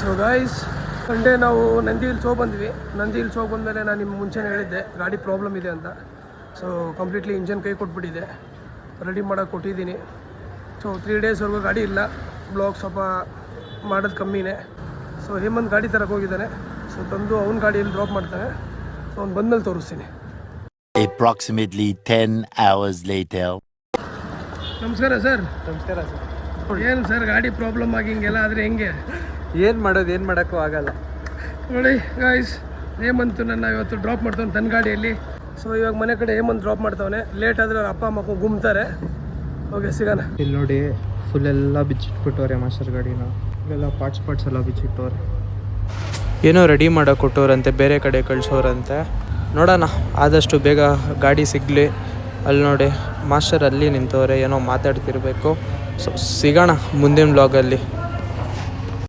So guys, Sunday ನಾವು Nandi hills ಹೋಗಿ ಬಂದ್ವಿ. ನಂದಿ ಹಿಲ್ಸ್ ಹೋಗಿ ಬಂದಮೇಲೆ ನಾನು ನಿಮ್ಗೆ ಮುಂಚೆನೇ ಹೇಳಿದ್ದೆ ಗಾಡಿ ಪ್ರಾಬ್ಲಮ್ ಇದೆ ಅಂತ. ಸೊ ಕಂಪ್ಲೀಟ್ಲಿ ಇಂಜನ್ ಕೈ ಕೊಟ್ಬಿಟ್ಟಿದೆ, ರೆಡಿ ಮಾಡೋಕ್ಕೆ ಕೊಟ್ಟಿದ್ದೀನಿ. ಸೊ 3 ಡೇಸ್ವರೆಗೂ ಗಾಡಿ ಇಲ್ಲ. ಬ್ಲಾಗ್ ಸ್ವಲ್ಪ ಮಾಡೋದು ಕಮ್ಮಿನೇ. ಸೊ ಹೇಮಂತ್ ಗಾಡಿ ತರಕ್ಕೆ ಹೋಗಿದ್ದಾನೆ. ಸೊ ತಂದು ಅವ್ನ ಗಾಡಿಯಲ್ಲಿ ಡ್ರಾಪ್ ಮಾಡ್ತಾನೆ. ಸೊ ಅವ್ನು ಬಂದಮೇಲೆ ತೋರಿಸ್ತೀನಿ. Approximately 10 hours later. ನಮಸ್ಕಾರ ಸರ್. ನಮಸ್ಕಾರ ಸರ್. ಏನು ಸರ್ ಗಾಡಿ ಪ್ರಾಬ್ಲಮ್ ಆಗಿ ಹಿಂಗೆಲ್ಲ ಆದರೆ ಹೆಂಗೆ? ಏನು ಮಾಡೋಕ್ಕೂ ಆಗಲ್ಲ. ನೋಡಿ ಗಾಯ್ಸ್, ಹೇಮಂತ್ ನನ್ನ ಇವತ್ತು ಡ್ರಾಪ್ ಮಾಡ್ತಾನೆ ತನ್ನ ಗಾಡಿಯಲ್ಲಿ. ಸೊ ಇವಾಗ ಮನೆ ಕಡೆ ಹೇಮಂತ್ ಡ್ರಾಪ್ ಮಾಡ್ತಾವನೆ. ಲೇಟ್ ಆದರೆ ಅವ್ರ ಅಪ್ಪ ಅಮ್ಮ ಗುಮ್ತಾರೆ. ಓಕೆ, ಸಿಗೋಣ. ಇಲ್ಲಿ ನೋಡಿ, ಫುಲ್ ಎಲ್ಲ ಬಿಚ್ಚಿಟ್ಬಿಟ್ಟವ್ರೆ ಮಾಸ್ಟರ್ ಗಾಡಿನ. ಇವೆಲ್ಲ ಪಾರ್ಟ್ಸ್ ಎಲ್ಲ ಬಿಚ್ಚಿಟ್ಟವ್ರೆ. ಏನೋ ರೆಡಿ ಮಾಡೋಕೆ ಕೊಟ್ಟವ್ರಂತೆ, ಬೇರೆ ಕಡೆ ಕಳಿಸೋರಂತೆ. ನೋಡೋಣ ಆದಷ್ಟು ಬೇಗ ಗಾಡಿ ಸಿಗಲಿ. ಅಲ್ಲಿ ನೋಡಿ ಮಾಸ್ಟರ್ ಅಲ್ಲಿ ನಿಂತವ್ರೆ, ಏನೋ ಮಾತಾಡ್ತಿರ್ಬೇಕು. ಸೊ ಸಿಗೋಣ ಮುಂದಿನ ಬ್ಲಾಗಲ್ಲಿ.